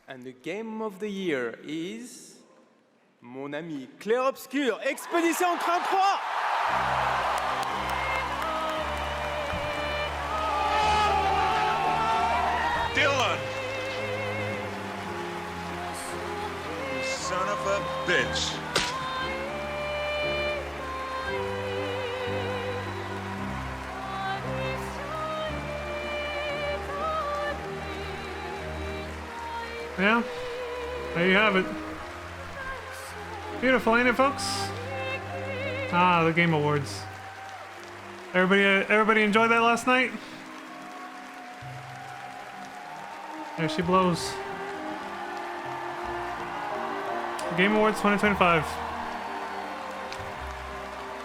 And the game of the year is mon ami Clair Obscur, Expédition 33. Dylan! You son of a bitch. Yeah, there you have it. Beautiful, ain't it, folks? Ah, the Game Awards. Everybody enjoyed that last night? There she blows. Game Awards 2025.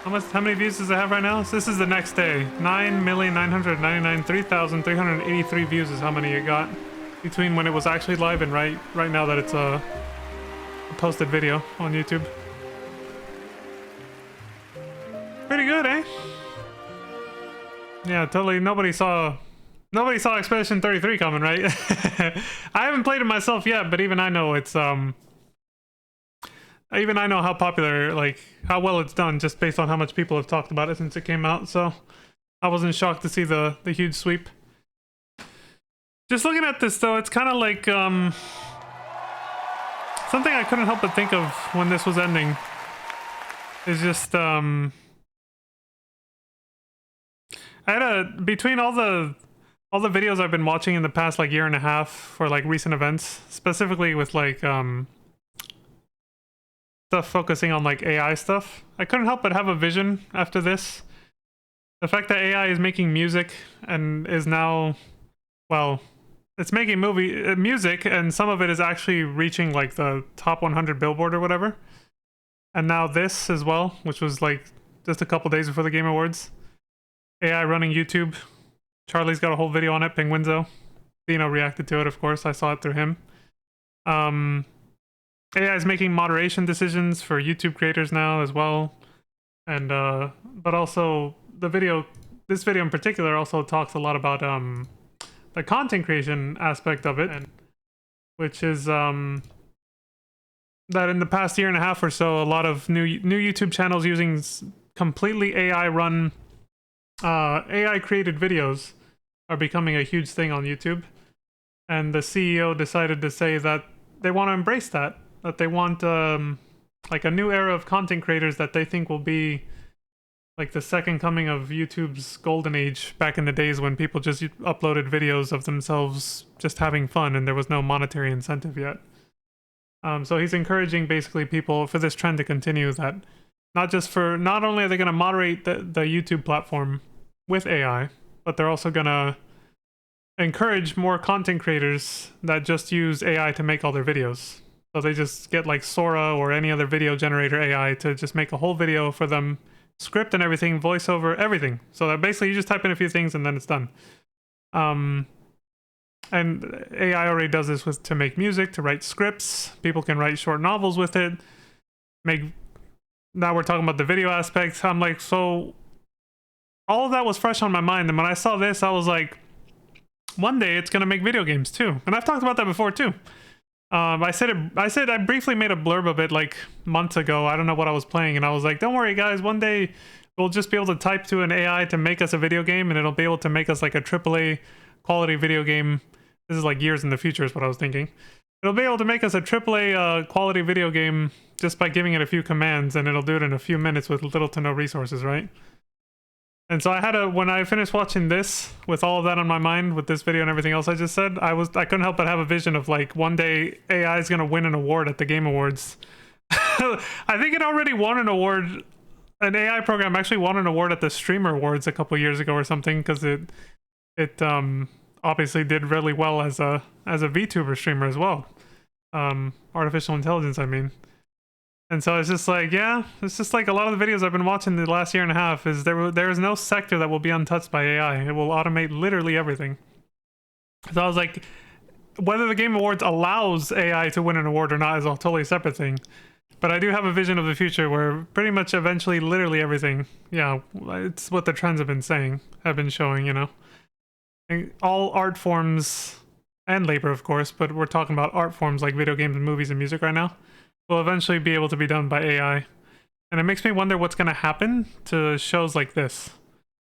How many views does it have right now? So this is the next day. 9,999,383 views is how many it got between when it was actually live and right now that it's a posted video on YouTube. Pretty good, eh? Yeah, totally. Nobody saw Expedition 33 coming, right? I haven't played it myself yet, but even I know it's even I know how popular, like how well it's done, just based on how much people have talked about it since it came out. So I wasn't shocked to see the huge sweep. Just looking at this though, it's kind of like something I couldn't help but think of when this was ending. Is just I had between all the videos I've been watching in the past like year and a half for like recent events, specifically with like stuff focusing on like AI stuff, I couldn't help but have a vision after this. The fact that AI is making music and is now, well, it's making music, and some of it is actually reaching like the top 100 Billboard or whatever. And now this as well, which was like just a couple days before the Game Awards. AI running YouTube. Charlie's got a whole video on it, Penguinzo. Dino reacted to it, of course. I saw it through him. AI is making moderation decisions for YouTube creators now as well. And but also this video in particular also talks a lot about the content creation aspect of it, and which is that in the past year and a half or so, a lot of new YouTube channels using completely AI run AI created videos are becoming a huge thing on YouTube. And the CEO decided to say that they want to embrace that they want like a new era of content creators that they think will be like the second coming of YouTube's golden age, back in the days when people just uploaded videos of themselves just having fun and there was no monetary incentive yet. So he's encouraging basically people for this trend to continue, that not only are they going to moderate the YouTube platform with AI, but they're also going to encourage more content creators that just use AI to make all their videos. So they just get like Sora or any other video generator AI to just make a whole video for them, script and everything, voiceover, everything. So that basically you just type in a few things and then it's done. And AI already does this to make music, to write scripts. People can write short novels with it. Now we're talking about the video aspects. I'm like, so all of that was fresh on my mind. And when I saw this, I was like, one day it's going to make video games too. And I've talked about that before too. I briefly made a blurb of it like months ago. I don't know what I was playing, and I was like, don't worry guys, one day we'll just be able to type to an AI to make us a video game, and it'll be able to make us like a AAA quality video game. This is like years in the future is what I was thinking. It'll be able to make us a AAA quality video game just by giving it a few commands, and it'll do it in a few minutes with little to no resources, right? And so when I finished watching this, with all of that on my mind, with this video and everything else I just said, I couldn't help but have a vision of like, one day AI is going to win an award at the Game Awards. I think it already won an award. An AI program actually won an award at the Streamer Awards a couple years ago or something, because it obviously did really well as a VTuber streamer as well. Artificial intelligence, I mean. And so it's just like, yeah, it's just like a lot of the videos I've been watching the last year and a half is there is no sector that will be untouched by AI. It will automate literally everything. So I was like, whether the Game Awards allows AI to win an award or not is a totally separate thing. But I do have a vision of the future where pretty much eventually literally everything, yeah, it's what the trends have been showing, you know. And all art forms and labor, of course, but we're talking about art forms like video games and movies and music right now, will eventually be able to be done by AI. And it makes me wonder what's going to happen to shows like this.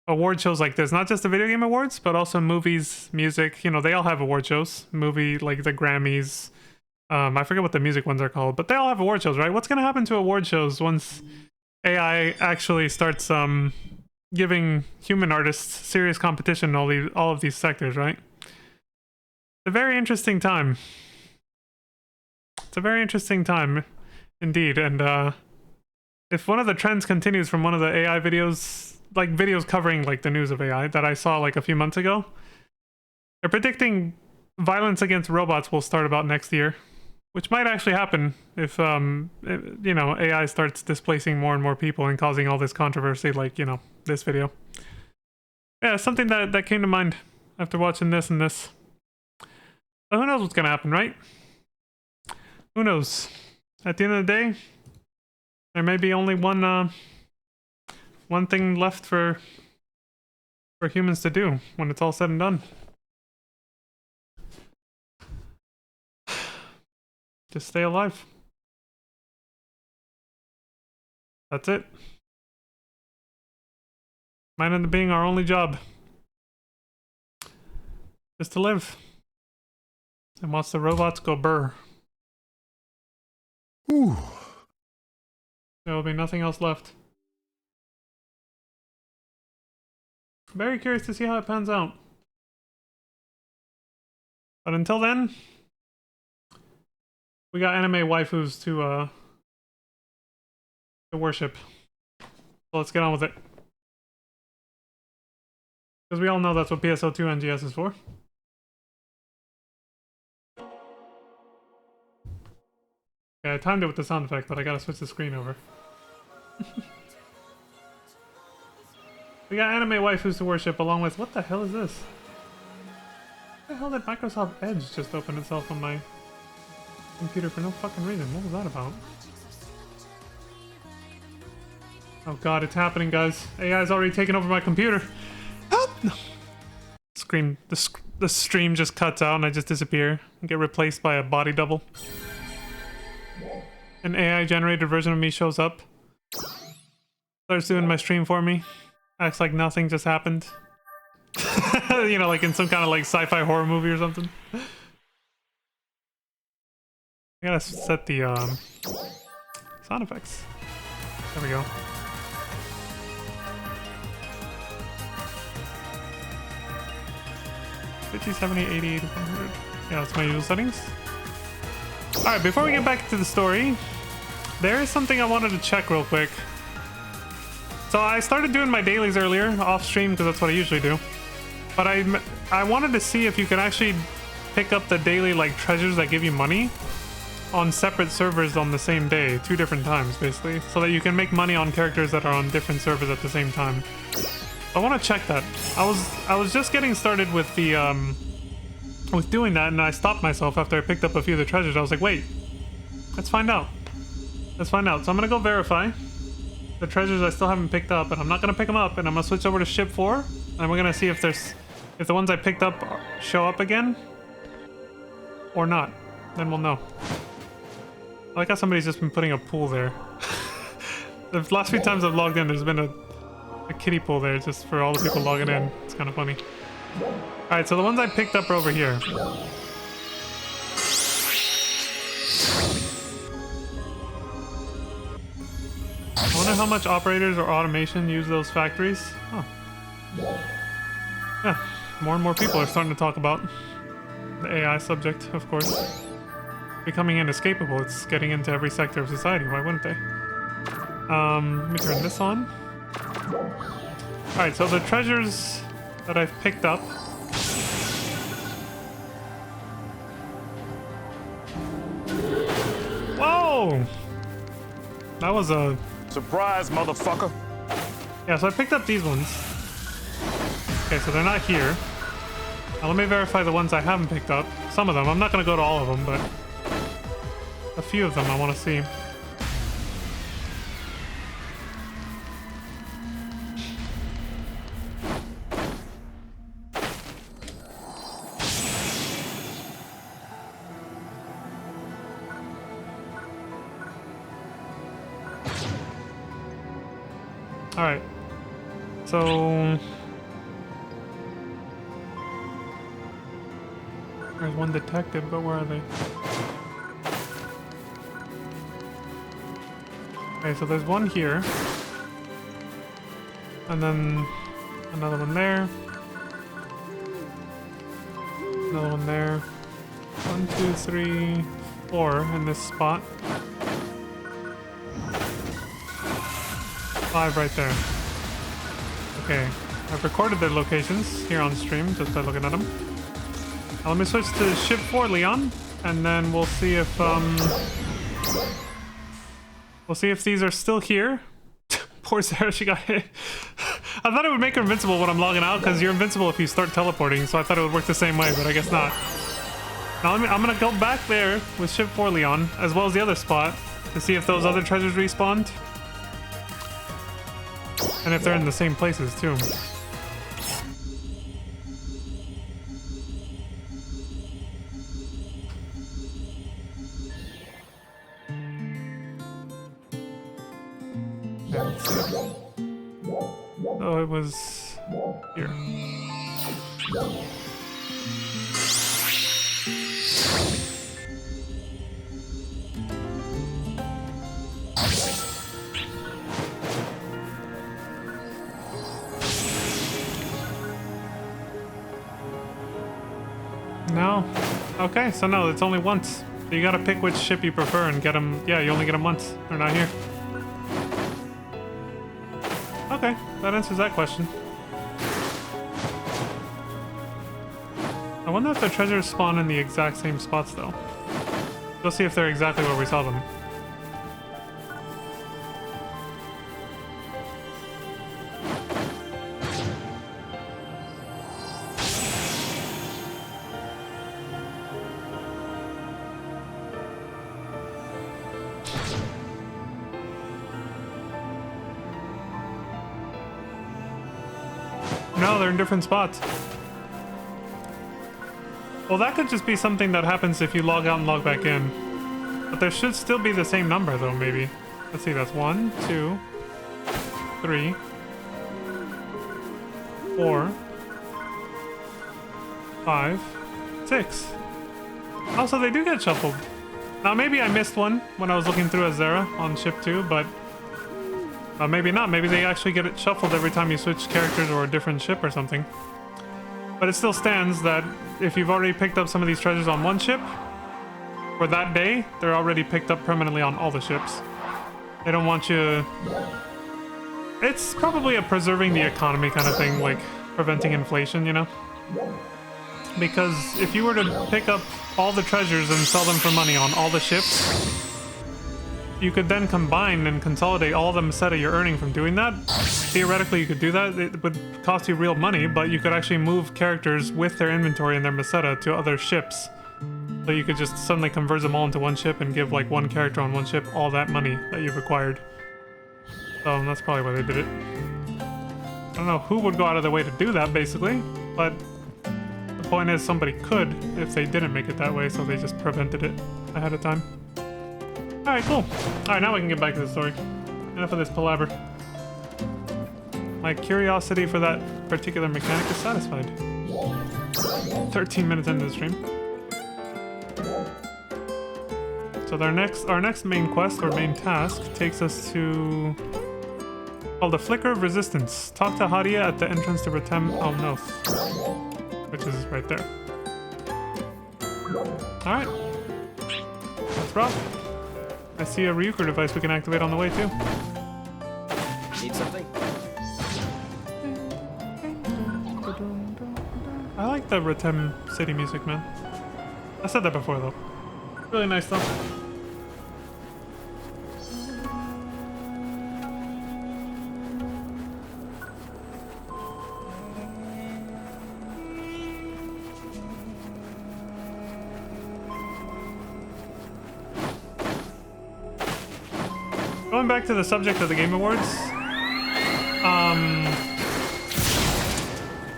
Award shows like this, not just the video game awards, but also movies, music. You know, they all have award shows. Movie, like the Grammys. I forget what the music ones are called, but they all have award shows, right? What's going to happen to award shows once AI actually starts giving human artists serious competition in all of these sectors, right? It's a very interesting time. It's a very interesting time, indeed. And if one of the trends continues from one of the AI videos, like videos covering like the news of AI that I saw like a few months ago, they're predicting violence against robots will start about next year, which might actually happen if you know, AI starts displacing more and more people and causing all this controversy, like, you know, this video. Yeah, something that came to mind after watching this and this. But who knows what's gonna happen, right? Who knows? At the end of the day, there may be only one thing left for humans to do when it's all said and done. Just stay alive. That's it. Might end up being our only job. Just to live. And watch the robots go burr. Ooh. There will be nothing else left. Very curious to see how it pans out. But until then, we got anime waifus to worship. So let's get on with it. Because we all know that's what PSO2 NGS is for. Yeah, I timed it with the sound effect, but I gotta switch the screen over. We got anime waifus to worship along with... What the hell is this? What the hell did Microsoft Edge just open itself on my computer for no fucking reason? What was that about? Oh god, it's happening, guys. AI's already taken over my computer. Help! Scream. The stream just cuts out and I just disappear and get replaced by a body double. An AI-generated version of me shows up. Starts doing my stream for me. Acts like nothing just happened. You know, like in some kind of like sci-fi horror movie or something. I gotta set the sound effects. There we go. $50, $70, $80, $100. Yeah, that's my usual settings. Alright, before we get back to the story, there is something I wanted to check real quick. So I started doing my dailies earlier, off stream, because that's what I usually do. But I wanted to see if you can actually pick up the daily like treasures that give you money on separate servers on the same day, 2 different times basically, so that you can make money on characters that are on different servers at the same time. I want to check that. I was just getting started with the with doing that, and I stopped myself after I picked up a few of the treasures. I was like, wait, let's find out. Let's find out. So I'm gonna go verify the treasures I still haven't picked up, and I'm not gonna pick them up, and I'm gonna switch over to ship 4, and we're gonna see if the ones I picked up show up again or not. Then we'll know. I like how somebody's just been putting a pool there. The last few times I've logged in, there's been a kiddie pool there just for all the people logging in. It's kind of funny. Alright, so the ones I picked up are over here. I wonder how much operators or automation use those factories. Oh. Yeah, more and more people are starting to talk about the AI subject, of course. Becoming inescapable. It's getting into every sector of society. Why wouldn't they? Let me turn this on. Alright, so the treasures that I've picked up. Whoa! That was a... Surprise, motherfucker. Yeah, so I picked up these ones. Okay, so they're not here. Now let me verify the ones I haven't picked up. Some of them. I'm not going to go to all of them, but... a few of them I want to see. Alright. So... There's one detective, but where are they? Okay, so there's one here. And then another one there. Another one there. 1, 2, 3, 4 in this spot. 5 right there. Okay, I've recorded their locations here on stream just by looking at them. Now let me switch to ship 4, Leon, and then we'll see if these are still here. Poor Sarah, she got hit. I thought it would make her invincible when I'm logging out, because you're invincible if you start teleporting, so I thought it would work the same way, but I guess not. Now I'm gonna go back there with ship 4, Leon, as well as the other spot, to see if those other treasures respawned. And if they're in the same places, too. Oh, it was here. No. Okay, so no, it's only once. So you gotta pick which ship you prefer and get them. Yeah, you only get them once. They're not here. Okay, that answers that question. I wonder if the treasures spawn in the exact same spots, though. We'll see if they're exactly where we saw them. No, they're in different spots. Well, that could just be something that happens if you log out and log back in. But there should still be the same number, though, maybe. Let's see, that's 1, 2, 3, 4, 5, 6. Oh, so they do get shuffled. Now, maybe I missed one when I was looking through Azera on ship 2, but... maybe not. Maybe they actually get it shuffled every time you switch characters or a different ship or something. But it still stands that if you've already picked up some of these treasures on one ship, for that day, they're already picked up permanently on all the ships. They don't want you... It's probably a preserving the economy kind of thing, like preventing inflation, you know? Because if you were to pick up all the treasures and sell them for money on all the ships, you could then combine and consolidate all the meseta you're earning from doing that. Theoretically, you could do that. It would cost you real money, but you could actually move characters with their inventory and their meseta to other ships. So you could just suddenly convert them all into one ship and give like one character on one ship all that money that you've acquired. So that's probably why they did it. I don't know who would go out of their way to do that, basically, but the point is somebody could if they didn't make it that way, so they just prevented it ahead of time. Alright, cool. Alright, now we can get back to the story. Enough of this palaver. My curiosity for that particular mechanic is satisfied. 13 minutes into the stream. So our next main quest, or main task, takes us to... called the Flicker of Resistance. Talk to Hadia at the entrance to Retem Al-Noth, which is right there. Alright. Let's rock. I see a Ryuker device we can activate on the way, too. Need something? I like the Retem City music, man. I said that before, though. Really nice, though. Going back to the subject of the Game Awards,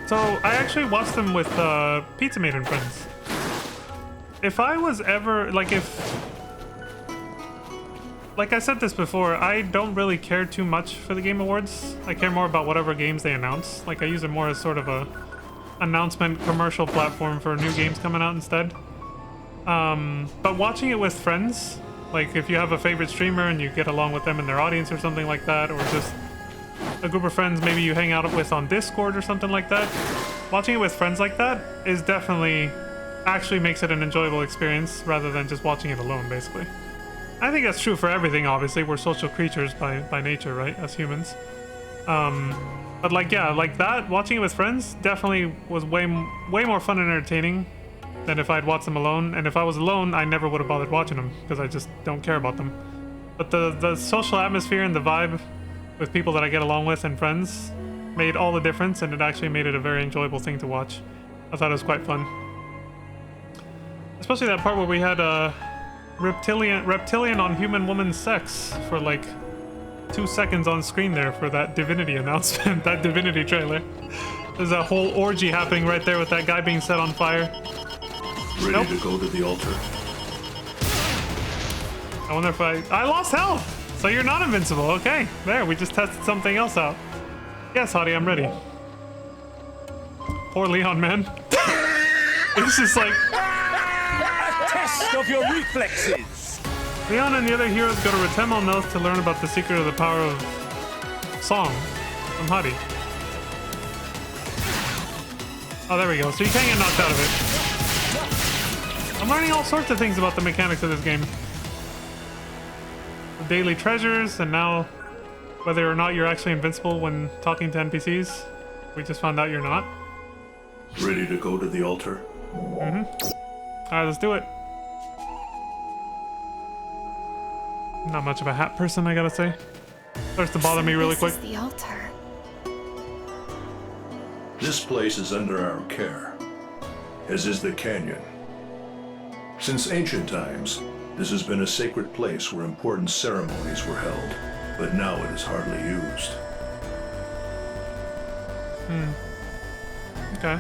so I actually watched them with Pizza Mate and friends. If I was ever, like, if like I said this before, I don't really care too much for the Game Awards. I care more about whatever games they announce. Like, I use it more as sort of a announcement commercial platform for new games coming out instead. But watching it with friends, like if you have a favorite streamer and you get along with them in their audience or something like that, or just a group of friends maybe you hang out with on Discord or something like that, watching it with friends like that is definitely actually makes it an enjoyable experience rather than just watching it alone, basically. I think that's true for everything, obviously. We're social creatures by nature, right, as humans. But like, yeah, like that, watching it with friends definitely was way more fun and entertaining than if I'd watched them alone. And if I was alone, I never would have bothered watching them because I just don't care about them. But the social atmosphere and the vibe with people that I get along with and friends made all the difference, and it actually made it a very enjoyable thing to watch. I thought it was quite fun. Especially that part where we had reptilian on human woman sex for like 2 seconds on screen there for that Divinity announcement, that Divinity trailer. There's a whole orgy happening right there with that guy being set on fire. Ready to go to the altar. I wonder if I lost health! So you're not invincible, okay. There, we just tested something else out. Yes, Hottie, I'm ready. Poor Leon, man. It's just like... Test of your reflexes. Leon and the other heroes go to Retemel North to learn about the secret of the power of song from Hottie. Oh, there we go. So you can't get knocked out of it. I'm learning all sorts of things about the mechanics of this game. The daily treasures, and now whether or not you're actually invincible when talking to NPCs. We just found out you're not. Ready to go to the altar? Alright, let's do it. Not much of a hat person, I gotta say. Starts to bother me really quick. This is the altar. This place is under our care, as is the canyon. Since ancient times, this has been a sacred place where important ceremonies were held, but now it is hardly used. Okay.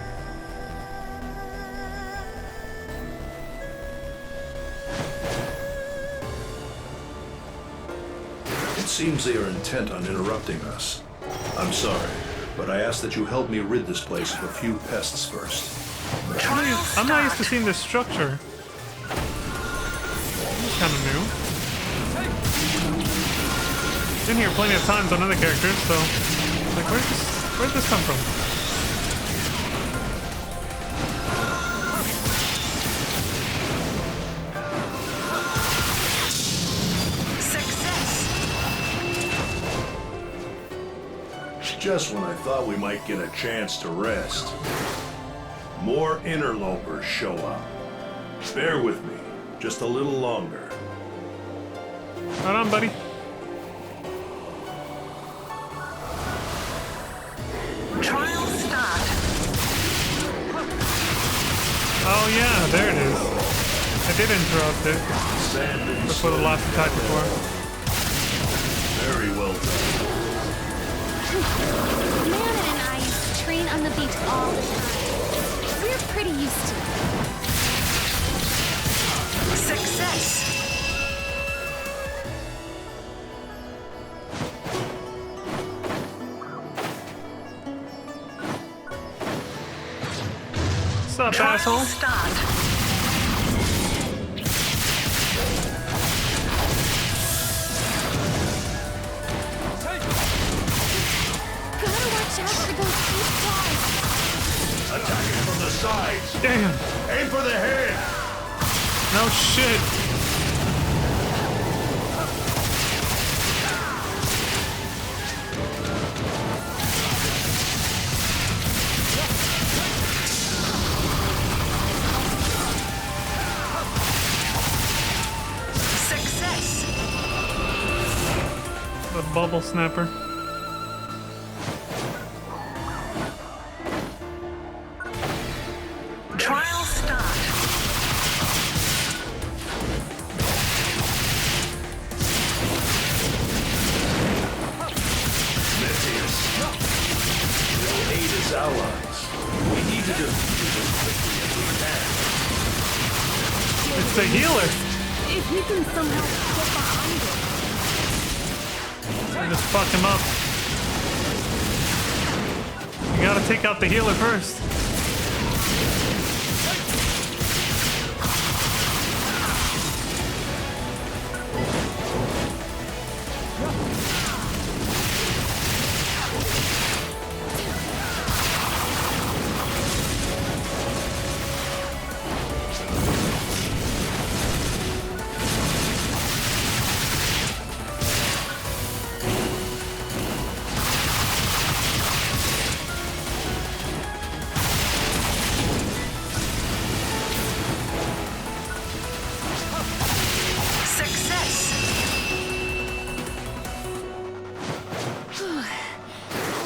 It seems they are intent on interrupting us. I'm sorry, but I ask that you help me rid this place of a few pests first. I'm not used to seeing this structure. It's kind of new. Been here plenty of times on other characters, so like, where'd this come from? Just when I thought we might get a chance to rest, more interlopers show up. Bear with me, just a little longer. Right on, buddy. Trial start. Oh yeah, there it is. I did interrupt it before the last attack before. Very well done. Nana and I used to train on the beach all the time. We're pretty used to it. Success. What's up, Trial asshole? start. Gotta watch out for those deep claws. Attacking from the sides. Damn. Aim for the head. No shit. Success. The bubble snapper. Trial start. Metius. We'll aid his allies. We need to defeat him as quickly as we can. It's the healer. If you can somehow get behind it. I just fucked him up. You gotta take out the healer first.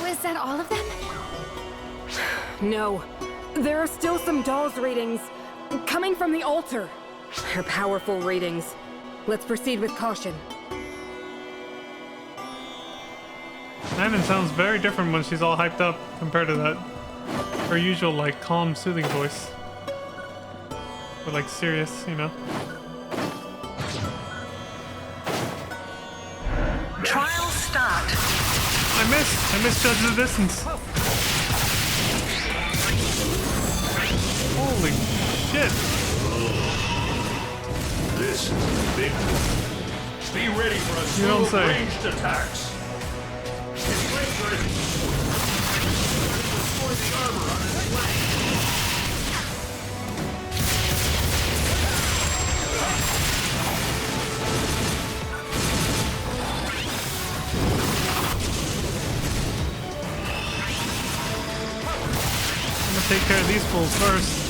Was that all of them? No. There are still some dolls' readings coming from the altar. They're powerful readings. Let's proceed with caution. Shannon sounds very different when she's all hyped up compared to that her usual like calm, soothing voice. But like serious, you know. Trial start. I misjudged the distance. Holy shit. This is a big one. Be ready for a You slew don't of say. ranged attacks. His razor is destroy the armor on his flank. I'm gonna take care of these fools first.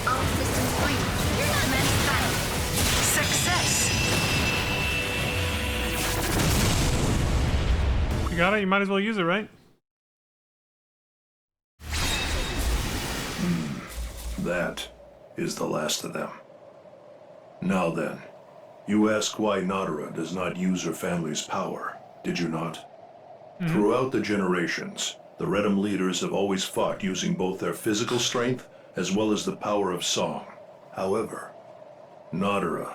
All systems green. You're not meant to battle. Success. You got it? You might as well use it, right? That is the last of them. Now then, you ask why Nadara does not use her family's power, did you not? Throughout the generations, the Redem leaders have always fought using both their physical strength as well as the power of song. However, Nadara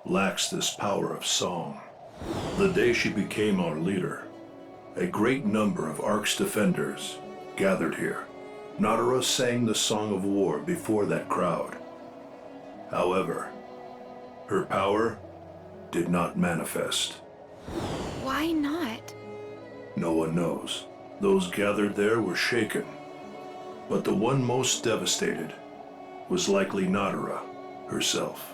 lacks this power of song. The day she became our leader, a great number of Ark's defenders gathered here. Nadara sang the Song of War before that crowd. However, her power did not manifest. Why not? No one knows. Those gathered there were shaken. But the one most devastated was likely Nadara herself.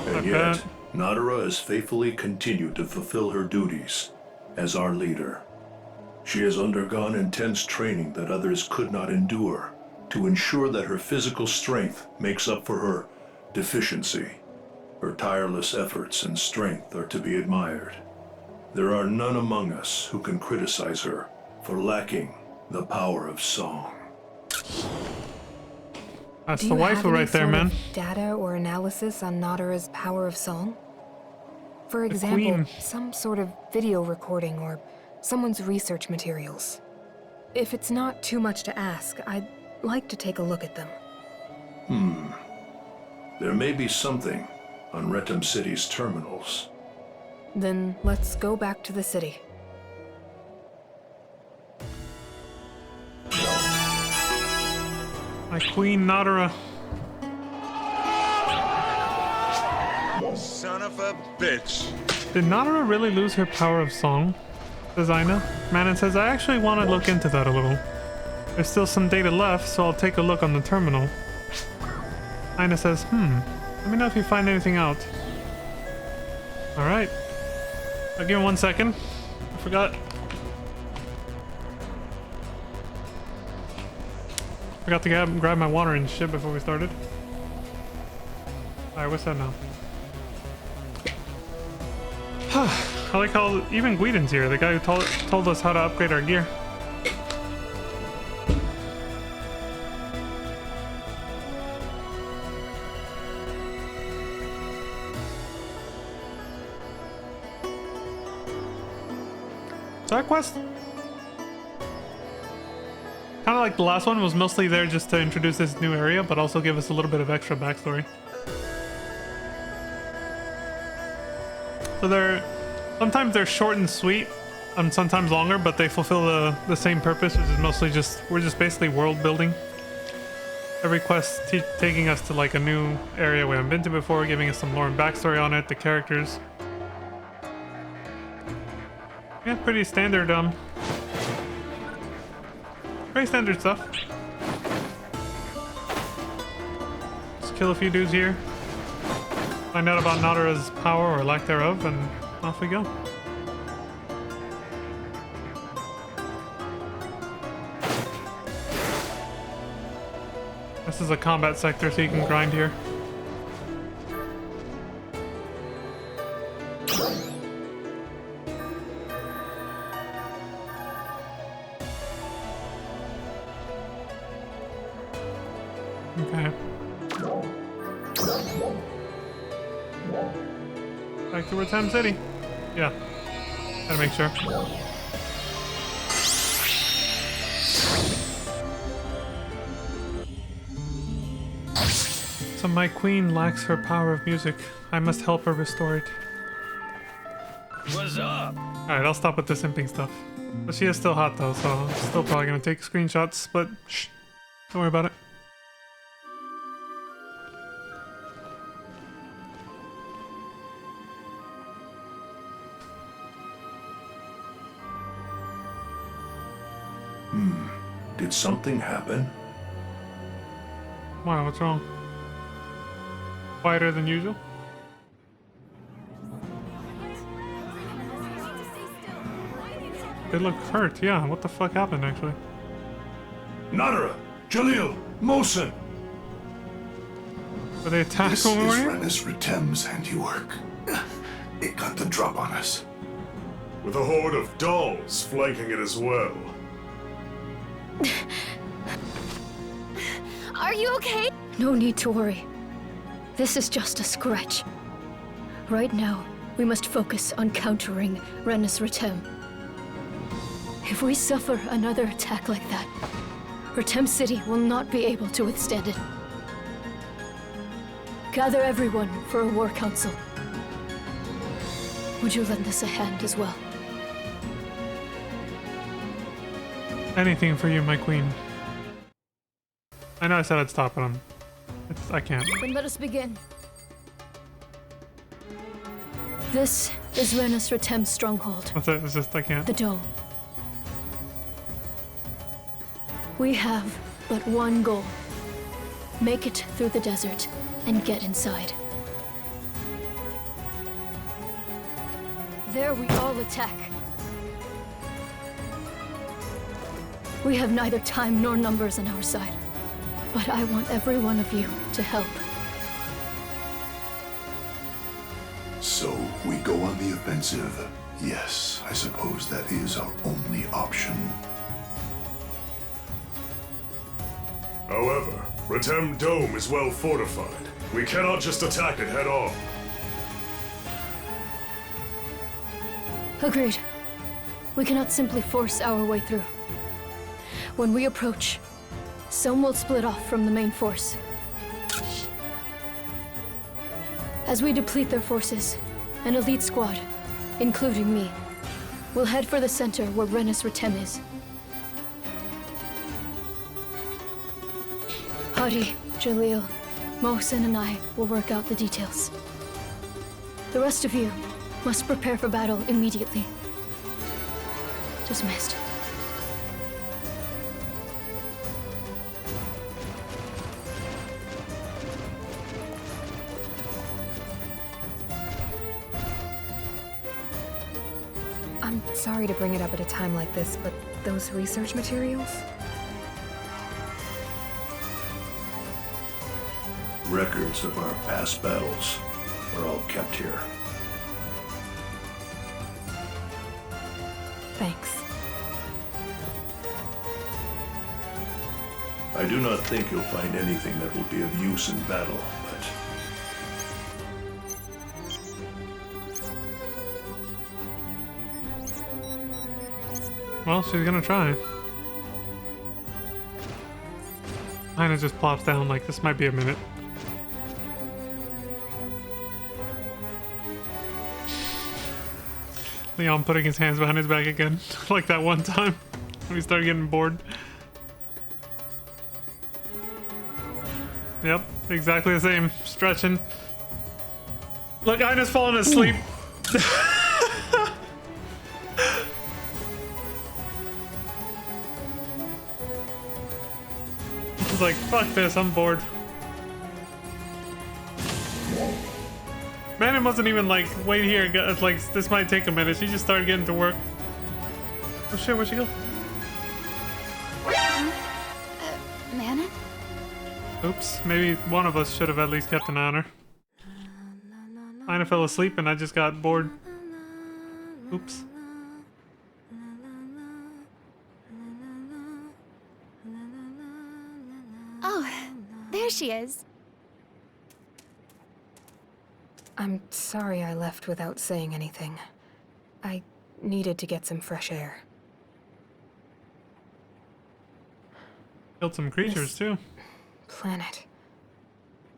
And I yet, bet. Nadara has faithfully continued to fulfill her duties as our leader. She has undergone intense training that others could not endure to ensure that her physical strength makes up for her deficiency. Her tireless efforts and strength are to be admired. There are none among us who can criticize her for lacking the power of song. That's Do the you have waifu any right there, sort man. of data or analysis on Nadara's power of song? For example, queen. some sort of video recording or someone's research materials. If it's not too much to ask, I'd like to take a look at them. There may be something on Redem City's terminals. Then let's go back to the city. My queen Nadara. Son of a bitch. Did Nadara really lose her power of song? Says Aina. Manon says, I actually want to look into that a little. There's still some data left, so I'll take a look on the terminal. Aina says, let me know if you find anything out. Alright. I'll give him 1 second. I forgot. Forgot to grab my water and shit before we started. Alright, what's that now? I like how even Guidon's here, the guy who told us how to upgrade our gear. Side quest? Kind of like the last one, was mostly there just to introduce this new area, but also give us a little bit of extra backstory. So sometimes they're short and sweet, and sometimes longer, but they fulfill the same purpose, which is mostly we're just basically world building. Every quest taking us to like a new area we haven't been to before, giving us some lore and backstory on it, the characters. Yeah, pretty standard, pretty standard stuff. Just kill a few dudes here. Find out about Nadara's power or lack thereof, and off we go. This is a combat sector, so you can grind here. Okay. Back to Retem City. Yeah. Gotta make sure. So my queen lacks her power of music. I must help her restore it. What's up? Alright, I'll stop with the simping stuff. But she is still hot though, so I'm still probably gonna take screenshots, but shh. Don't worry about it. Did something happen? Wow, what's wrong? Quieter than usual? They look hurt, yeah. What the fuck happened, actually? Nadara! Jalil! Mosin! Were they attacked This when we were is here? Rennis Retem's handiwork. It got the drop on us. With a horde of dolls flanking it as well. Are you okay? No need to worry. This is just a scratch. Right now, we must focus on countering Rennis Retem. If we suffer another attack like that, Retem City will not be able to withstand it. Gather everyone for a war council. Would you lend us a hand as well? Anything for you, my queen. I know I said I'd stop, but I can't. Then let us begin. This is Rennis Retem's stronghold, That's it, it's just I can't. the Dome. We have but one goal. Make it through the desert and get inside. There we all attack. We have neither time nor numbers on our side, but I want every one of you to help. So we go on the offensive. Yes, I suppose that is our only option. However, Retem Dome is well fortified. We cannot just attack it head on. Agreed. We cannot simply force our way through. When we approach, some will split off from the main force. As we deplete their forces, an elite squad, including me, will head for the center where Rennis Retem is. Hadi, Jalil, Mohsen and I will work out the details. The rest of you must prepare for battle immediately. Dismissed. I'm sorry to bring it up at a time like this, but those research materials? Records of our past battles are all kept here. Thanks. I do not think you'll find anything that will be of use in battle, but Well, she's gonna try. Aina just plops down like this might be a minute. Leon putting his hands behind his back again, like that one time when he started getting bored. Yep, exactly the same. Stretching. Look, Aina's falling asleep. He's like, fuck this, I'm bored. Man, it wasn't even like, wait here, like, this might take a minute. She just started getting to work. Oh shit, where'd she go? Manon? Oops, maybe one of us should have at least kept an eye on her. Aina fell asleep and I just got bored. Oops. Oh, there she is. I'm sorry I left without saying anything. I needed to get some fresh air. Killed some creatures too. Planet.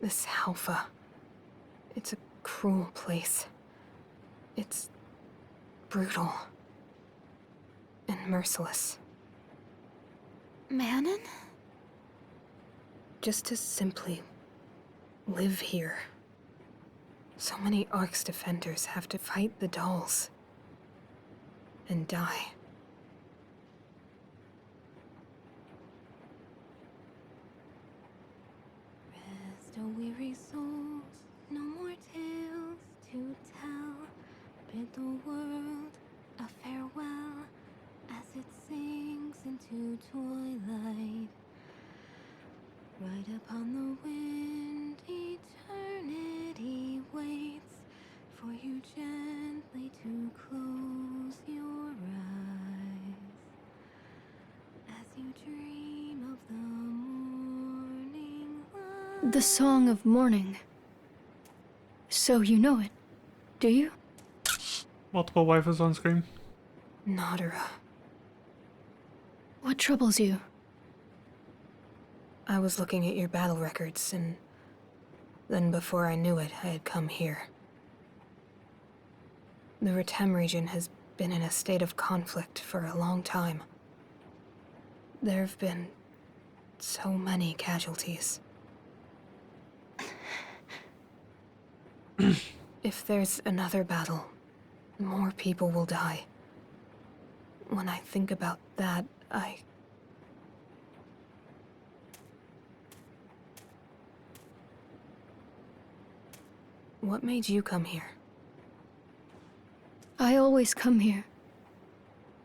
This Alpha. It's a cruel place. It's brutal. And merciless. Manon? Just to simply live here. So many Ark's defenders have to fight the dolls. And die. Rest, O weary souls, no more tales to tell. Bid the world a farewell as it sinks into twilight. Right upon the wind, eternity waits for you gently to close your eyes as you dream of the morning light. The Song of Morning. So you know it, do you? Multiple waifus on screen. Nadara. What troubles you? I was looking at your battle records, and then before I knew it, I had come here. The Retem region has been in a state of conflict for a long time. There have been so many casualties. If there's another battle, more people will die. When I think about that, What made you come here? I always come here,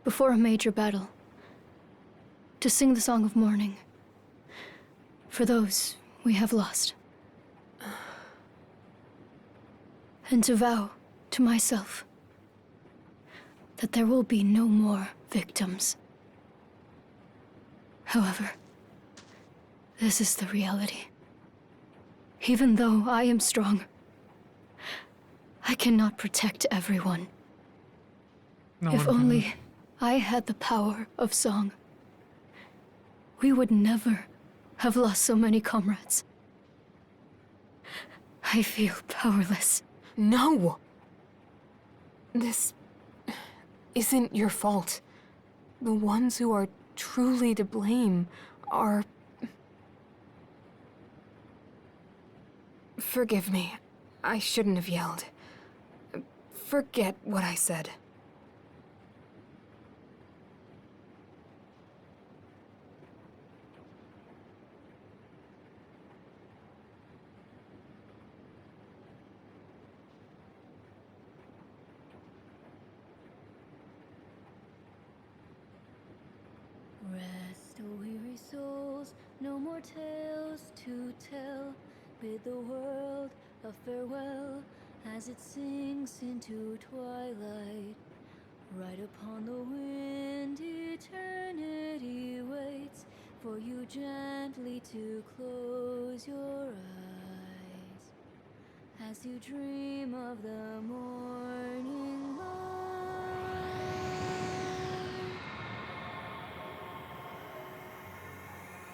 before a major battle, to sing the Song of Mourning, for those we have lost. And to vow to myself that there will be no more victims. However, this is the reality. Even though I am strong, I cannot protect everyone. No If one can. only I had the power of song, we would never have lost so many comrades. I feel powerless. No! This isn't your fault. The ones who are truly to blame are... Forgive me. I shouldn't have yelled. Forget what I said. Rest, O weary souls, no more tales to tell. bid the world a farewell as it sinks into twilight. Right upon the wind, eternity waits for you gently to close your eyes as you dream of the morning light.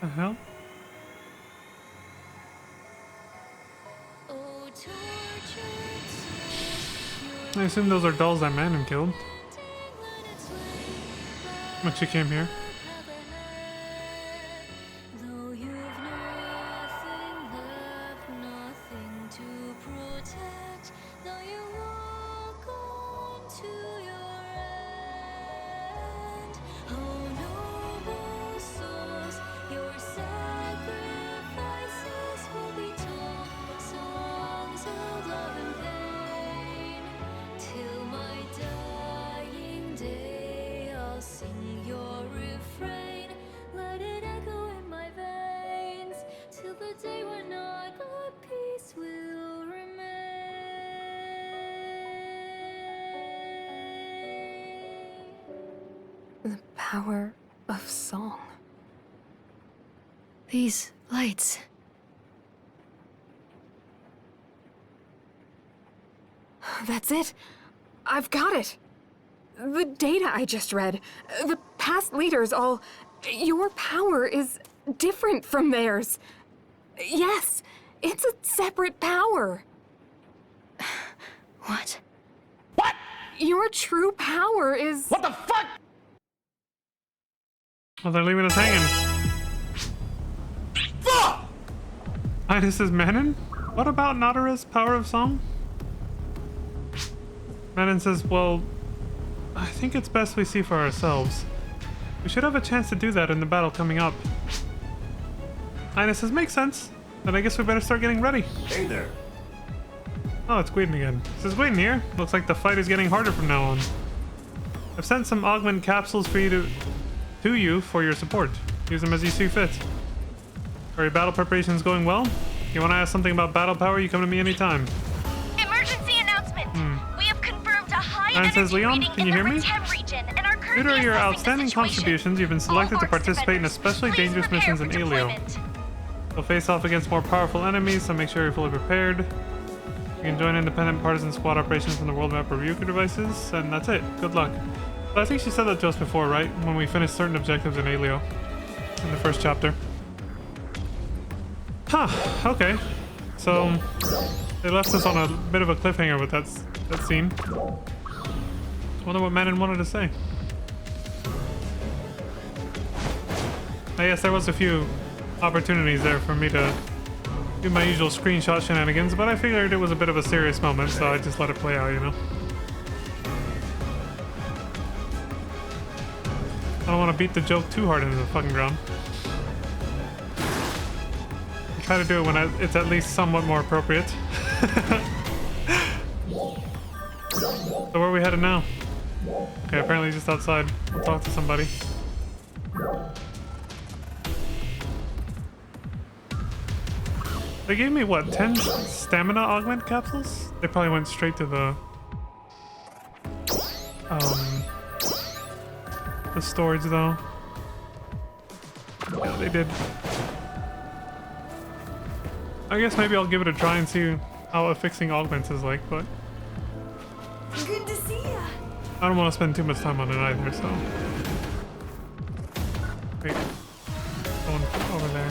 The hell? Oh, tortured soul, I assume those are dolls that Manon killed when she came here. though you've nothing left, nothing to protect, though you walk on to your end. Oh, noble souls, your sacrifices will be told, songs of love and pain, till my dying day I'll sing your refrain. Let it echo in my veins till the day when naught but peace will remain. The power of song. These lights. That's it. I've got it. The data I just read, the past leaders all. Your power is different from theirs. Yes, it's a separate power. What? Your true power is. What the fuck? Oh, they're leaving us hanging. Fuck! Hi, this is Manon. What about Nadara's power of song? Manon says, well, I think it's best we see for ourselves. We should have a chance to do that in the battle coming up. Ina says, makes sense. Then I guess we better start getting ready. Hey there. Oh, it's Gwydon again. This is Gwydon here. Looks like the fight is getting harder from now on. I've sent some augment capsules for you to you for your support. Use them as you see fit. Are your battle preparations going well? You want to ask something about battle power, you come to me anytime. Emergency announcement. We have confirmed a high And energy says, Leon, reading can you in hear the me? Retem region and are Due currently to your assessing the outstanding situation. contributions, you've been selected All to Orcs participate in defenders, especially please dangerous prepare missions in for Alio. deployment. You'll face off against more powerful enemies, so make sure you're fully prepared. You can join independent partisan squad operations from the world map review devices, and that's it. Good luck. But I think she said that to us before, right? When we finished certain objectives in Alio. In the first chapter. Huh, okay. So, they left us on a bit of a cliffhanger with that scene. I wonder what Manon wanted to say. I guess there was a few opportunities there for me to do my usual screenshot shenanigans, but I figured it was a bit of a serious moment, so I just let it play out, you know? I don't want to beat the joke too hard into the fucking ground. I try to do it when it's at least somewhat more appropriate. So where are we headed now? Okay, apparently just outside. I'll talk to somebody. They gave me, what, 10 stamina augment capsules? They probably went straight to the storage, though. Yeah, they did. I guess maybe I'll give it a try and see how affixing augments is like, but Good to see ya. I don't want to spend too much time on it either, so. Wait. Going over there.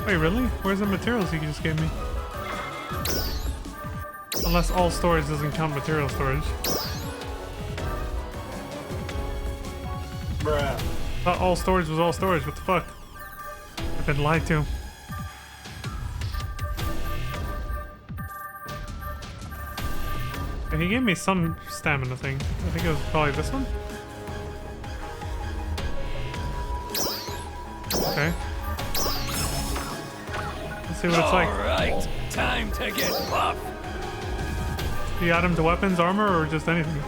Wait, really? Where's the materials you just gave me? Unless all storage doesn't count material storage. Bruh. Thought all storage was all storage. What the fuck? I've been lied to. Yeah, he gave me some stamina thing. I think it was probably this one. Okay. Let's see what it's like. Alright, time to get buff. Do you add them to weapons, armor, or just anything?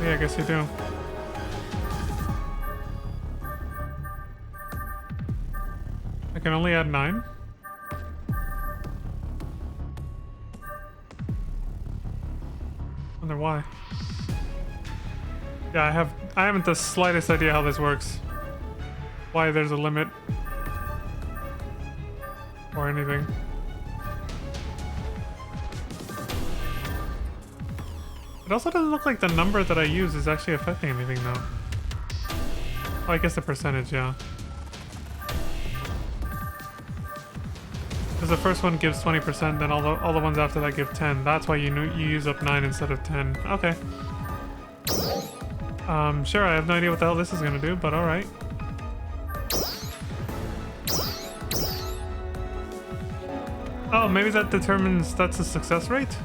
Yeah, I guess you do. I can only add 9. Wonder why. Yeah, I haven't the slightest idea how this works. Why there's a limit. Or anything. It also doesn't look like the number that I use is actually affecting anything though. Oh, I guess the percentage, yeah. Because the first one gives 20%, then all the ones after that give 10. That's why you use up 9 instead of 10. Okay. Sure, I have no idea what the hell this is gonna do, but alright. Oh, maybe that determines that's the success rate?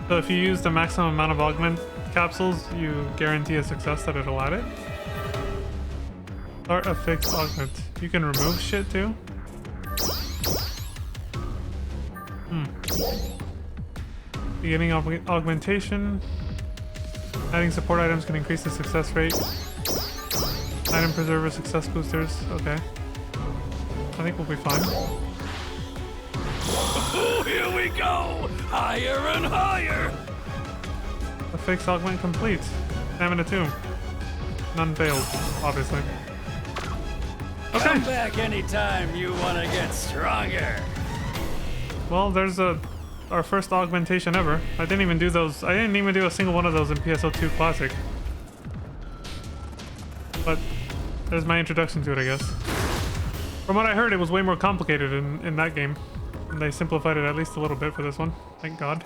So if you use the maximum amount of augment capsules, you guarantee a success that it'll add it? Start a fixed augment. You can remove shit too? Beginning augmentation. Adding support items can increase the success rate. Item preserver success boosters. Okay. I think we'll be fine. Oh, here we go! Higher and higher! A fixed augment complete. Stamina 2. None failed, obviously. Okay. Come back anytime you want to get stronger. Well, there's our first augmentation ever. I didn't even do those. I didn't even do a single one of those in PSO2 Classic. But there's my introduction to it, I guess. From what I heard, it was way more complicated in that game. And they simplified it at least a little bit for this one. Thank God.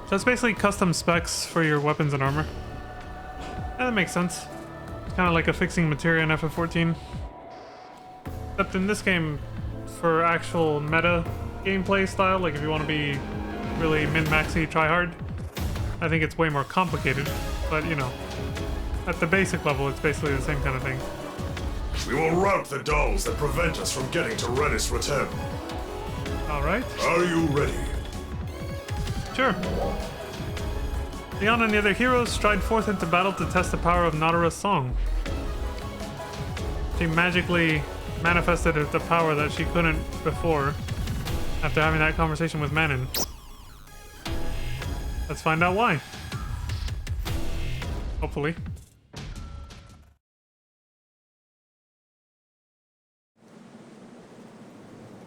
So it's basically custom specs for your weapons and armor. Yeah, that makes sense. It's kind of like a fixing materia in FF14. Except in this game, for actual meta gameplay style, like if you want to be really min-maxy tryhard, I think it's way more complicated. But, you know, at the basic level, it's basically the same kind of thing. We will rout the dolls that prevent us from getting to Rennis Retem. Alright. Are you ready? Sure. Leon and the other heroes stride forth into battle to test the power of Natara's song. She magically manifested the power that she couldn't before after having that conversation with Manon. Let's find out why. Hopefully.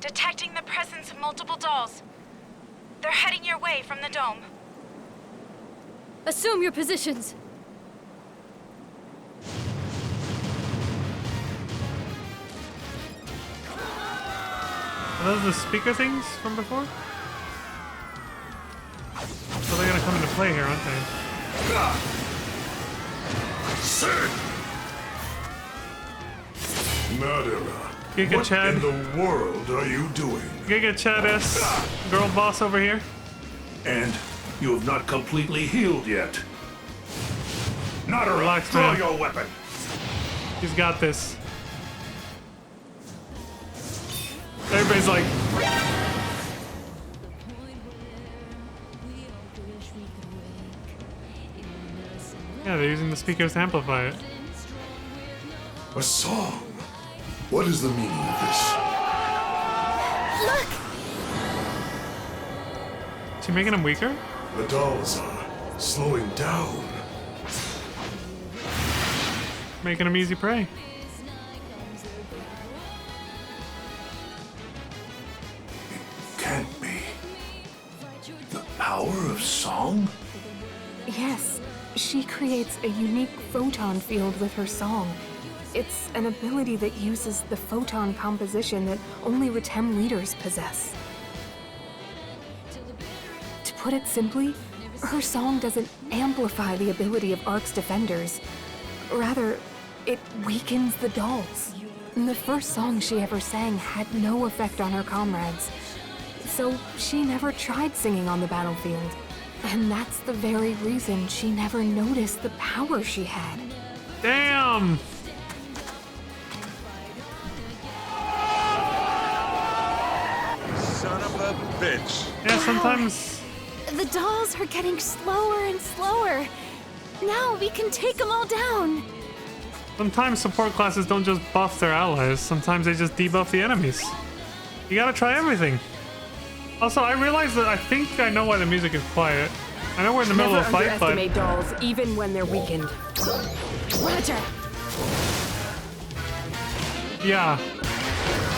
Detecting the presence of multiple dolls. They're heading your way from the dome. Assume your positions. Are those the speaker things from before? So they're gonna come into play here, aren't they? Nadira, Giga what Chad. in the world are you doing? Giga Chad S. Girl boss over here. And you have not completely healed yet. Nadira, Relax, draw man. your weapon. He's got this. Everybody's like... Yeah, they're using the speakers to amplify it. A song. What is the meaning of this? Look! Is she making him weaker? The dolls are slowing down. Making him easy prey. Can't be. The power of song? Yes, she creates a unique photon field with her song. It's an ability that uses the photon composition that only Retem leaders possess. To put it simply, her song doesn't amplify the ability of Ark's defenders. Rather, it weakens the dolls. The first song she ever sang had no effect on her comrades, so she never tried singing on the battlefield. And that's the very reason she never noticed the power she had. Damn! bitch. Yeah, sometimes... The dolls are getting slower and slower. Now we can take them all down. Sometimes support classes don't just buff their allies. Sometimes they just debuff the enemies. You gotta try everything. Also, I realized that I think I know why the music is quiet. I know we're in the middle of a fight, but... Never underestimate dolls, even when they're weakened. Roger. Yeah,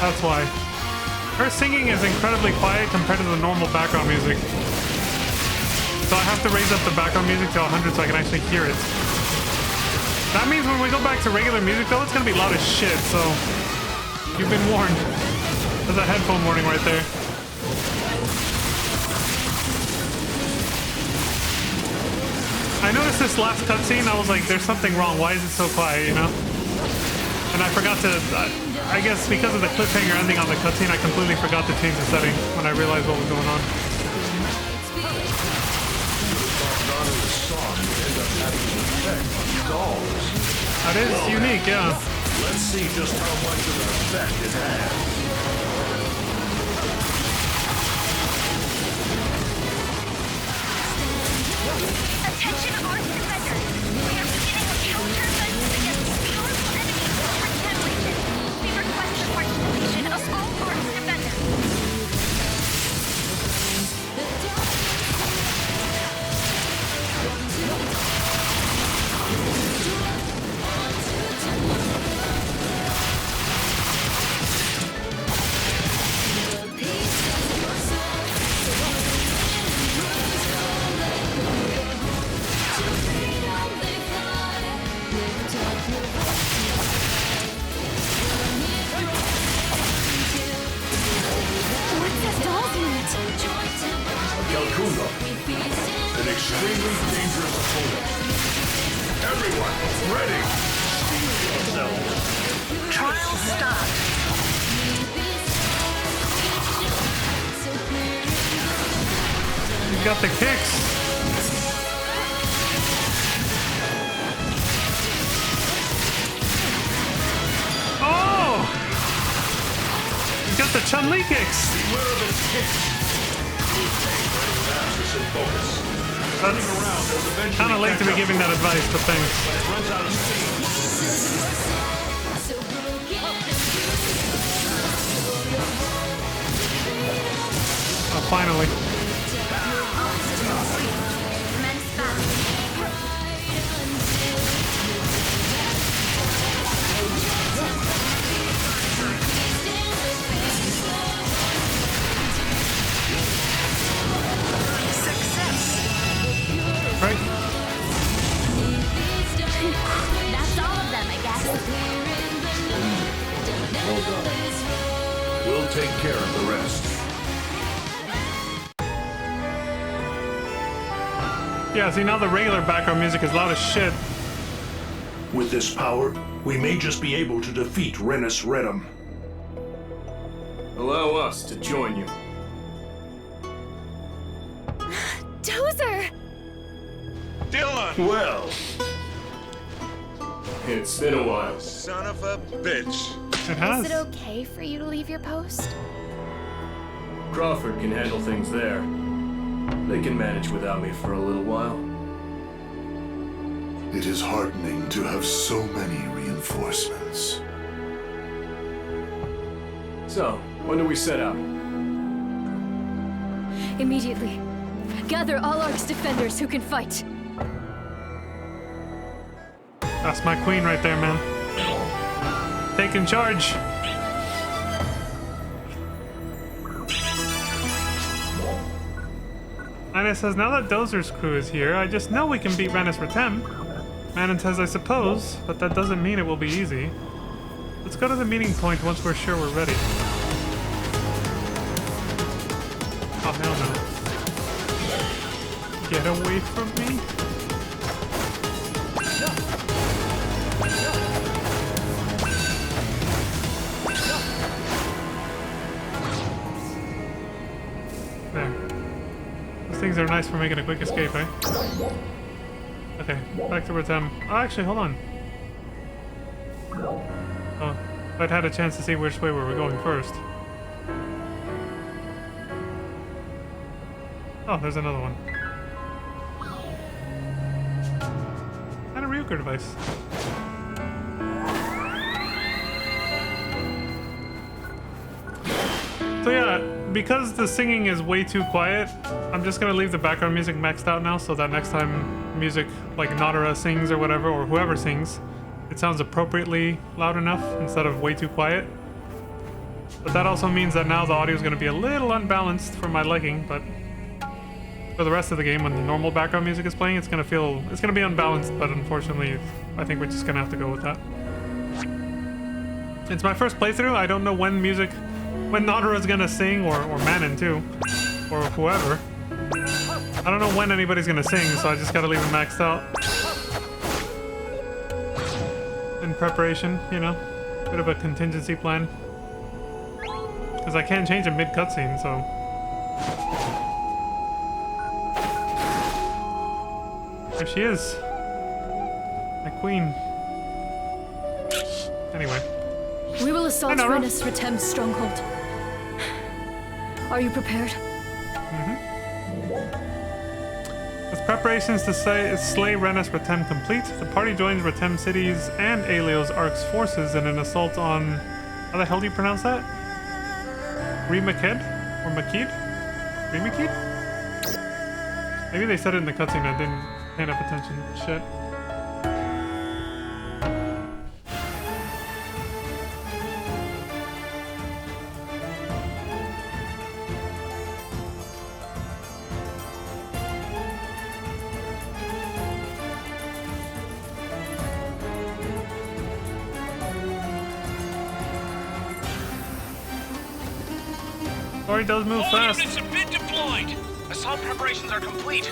that's why. Her singing is incredibly quiet compared to the normal background music. So I have to raise up the background music to 100 so I can actually hear it. That means when we go back to regular music though, it's gonna be loud as shit, so... You've been warned. There's a headphone warning right there. I noticed this last cutscene, I was like, there's something wrong, why is it so quiet, you know? And I forgot to, I guess because of the cliffhanger ending on the cutscene, I completely forgot to change the setting when I realized what was going on. That is unique, yeah. Let's see just how much of an effect it has. Attention armed defenders. We are beginning a counteroffensive against powerful enemies in the Pretend region. We request the participation of all armed defenders. What's that doll's unit? Calculo, an extremely dangerous opponent. Everyone, ready! Trial start. You got the kicks. Oh! You got the Chun-Li kicks. That's kind of late to be giving that advice, but thanks. Oh, finally. Right. That's all of them, I guess. Well done. We'll take care of the rest. Yeah, see, now the regular background music is loud as shit. With this power, we may just be able to defeat Renus Redum. Allow us to join you. Dozer! Dylan! Well, It's been a while. Son of a bitch. It has. Is it okay for you to leave your post? Crawford can handle things there. They can manage without me for a little while. It is heartening to have so many reinforcements. So, when do we set out? Immediately. Gather all Ark's defenders who can fight. That's my queen right there, man. Taking charge. Anna says, now that Dozer's crew is here, I just know we can beat Renus Retem. Manon says, I suppose, but that doesn't mean it will be easy. Let's go to the meeting point once we're sure we're ready. Oh, hell no. Get away from me. There. These things are nice for making a quick escape, eh? Okay, back to Retem. Oh, actually, hold on. Oh, if I'd had a chance to see which way we were going first. Oh, there's another one. And a Ryuker device. So yeah, because the singing is way too quiet, I'm just gonna leave the background music maxed out now so that next time music like Nadara sings or whatever, or whoever sings, it sounds appropriately loud enough instead of way too quiet. But that also means that now the audio is gonna be a little unbalanced for my liking, but for the rest of the game when the normal background music is playing, it's gonna be unbalanced, but unfortunately, I think we're just gonna have to go with that. It's my first playthrough, I don't know when Nadara's gonna sing, or Manon too, or whoever. I don't know when anybody's gonna sing, so I just gotta leave it maxed out. In preparation, you know, bit of a contingency plan. Because I can't change it mid-cutscene, so... There she is. My queen. Anyway. We will assault Renus Retem's stronghold. Are you prepared? With preparations to slay Renus Retem complete, the party joins Retem City's and Aelio's Ark's forces in an assault on... How the hell do you pronounce that? Rimaked? Or Makid? Rimakid? Maybe they said it in the cutscene, I didn't pay enough attention. Shit. Or he does move fast. Units have been deployed. Assault preparations are complete.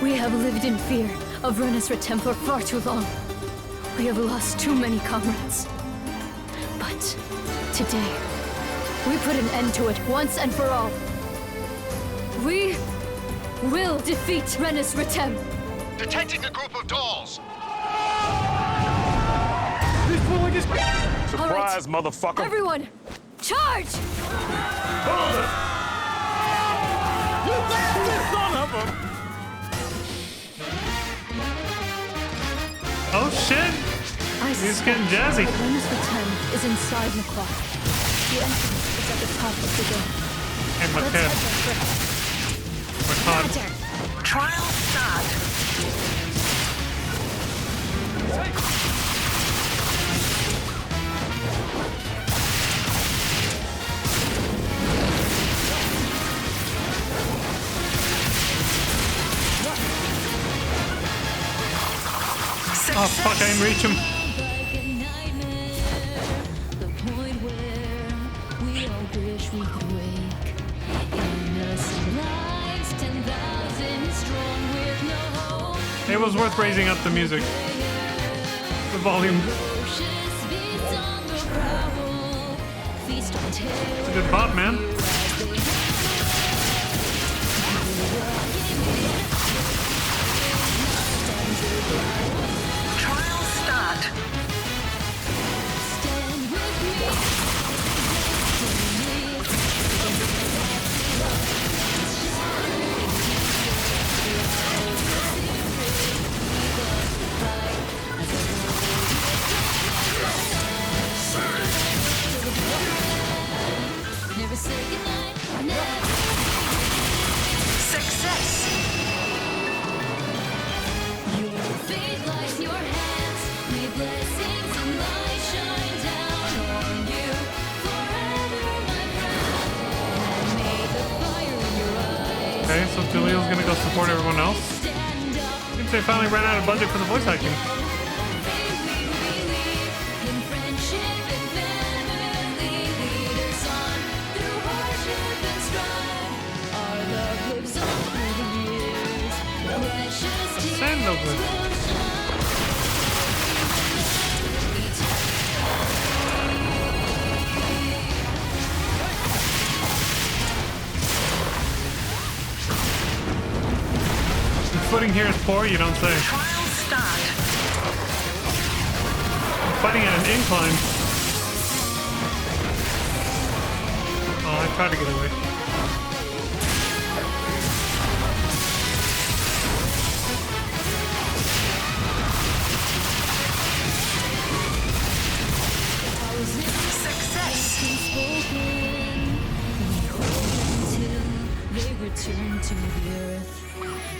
We have lived in fear of Renus Retem for far too long. We have lost too many comrades. But today, we put an end to it once and for all. We will defeat Renus Retem. Detecting a group of dolls. Surprise, motherfucker. Everyone, charge! Hold it! You bastard son of a... Oh shit! He's getting jazzy. Renus Retem is inside Nakwa. The entrance is at the top of the game. And Let's head there first. Trial start. Oh fuck, I didn't reach him. It was worth raising up the music. The volume. It's a good bot, man. Trial start. Success. Okay, so Julio's gonna go support everyone else. Seems they finally ran out of budget for the voice acting. Sandalwood. The footing here is poor, you don't say. Trial start. I'm fighting at an incline. Oh, I tried to get away.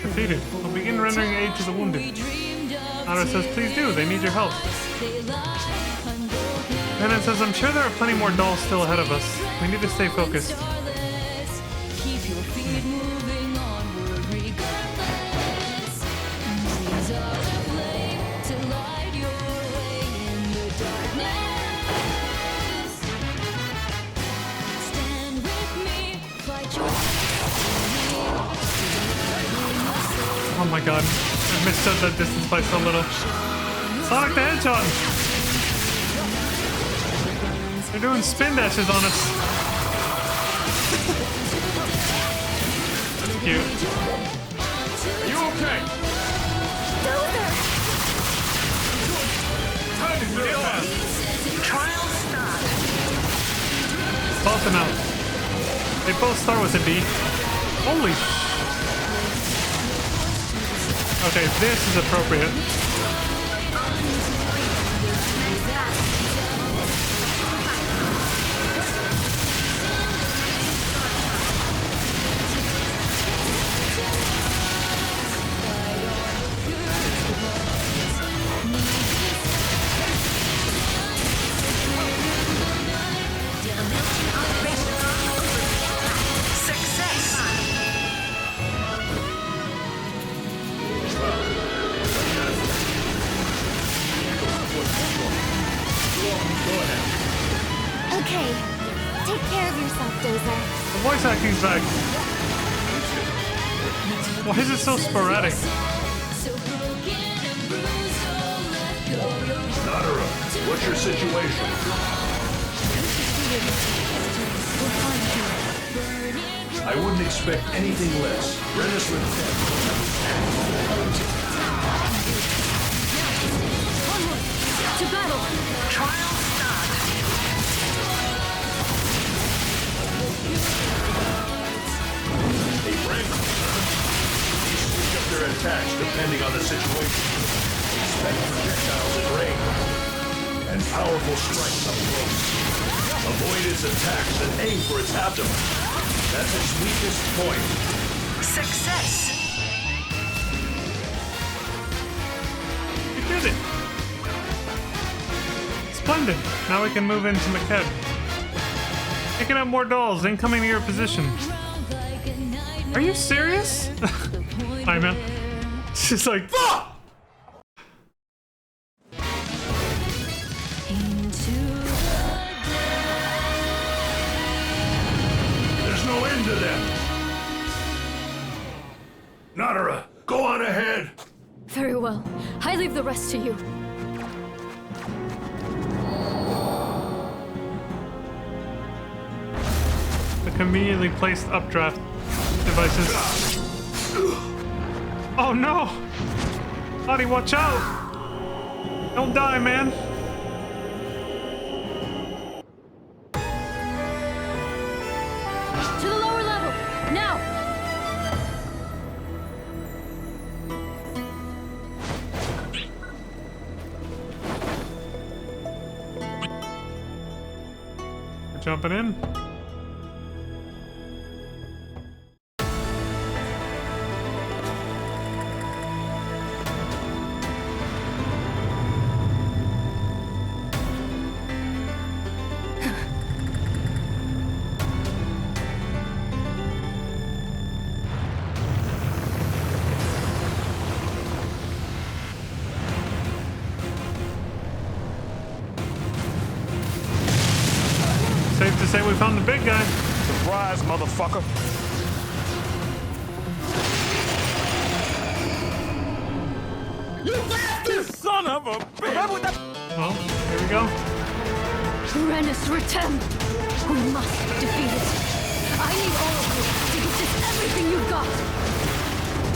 Defeated. We'll begin rendering aid to the wounded. Nara says, please do. They need your help. Venom says, I'm sure there are plenty more dolls still ahead of us. We need to stay focused. Oh my god, I misjudged that distance by so little. Sonic the Hedgehog! They're doing spin dashes on us. That's cute. Are you okay? Time to get on. Trial start. Both them out. They both start with a D. Holy sh... Okay, this is appropriate. Okay. Take care of yourself, Dozer. The voice acting's back. Why is it so sporadic? Nadara, what's your situation? I wouldn't expect anything less. Renus To battle! Trial start. Hey, Frank. You switch up their attacks depending on the situation. Expect projectiles in range. And powerful strikes up close. Avoid its attacks and aim for its abdomen. That's its weakest point. Success. We did it! Splendid! Now we can move into Maked. Picking up more dolls, incoming to your position. Are you serious? I know. She's like, fuck! There's no end to them. Nadara, go on ahead. Very well. I leave the rest to you. The conveniently placed updraft devices. Oh no! Buddy, watch out! Don't die, man! To the lower level! Now! We're jumping in. Safe to say we found the big guy. Surprise, motherfucker. You bastard! Son of a bitch! Well, here we go. Renus Retem! We must defeat it. I need all of you to give this everything you've got.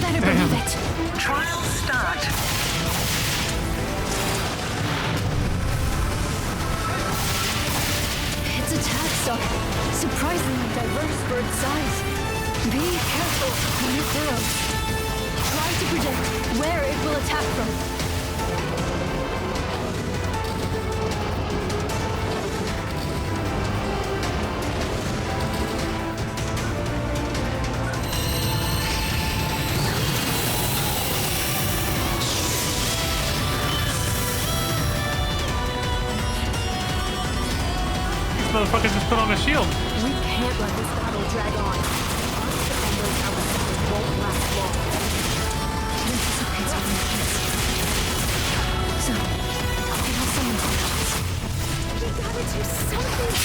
Better believe it. Trial start. Its attacks are surprisingly diverse for its size. Be careful when it burrows. Try to predict where it will attack from. motherfucker just put on a shield. We can't let this battle drag on. Our defenders outside won't last long. It anticipates our movements. So, we have some intelligence. We gotta do something.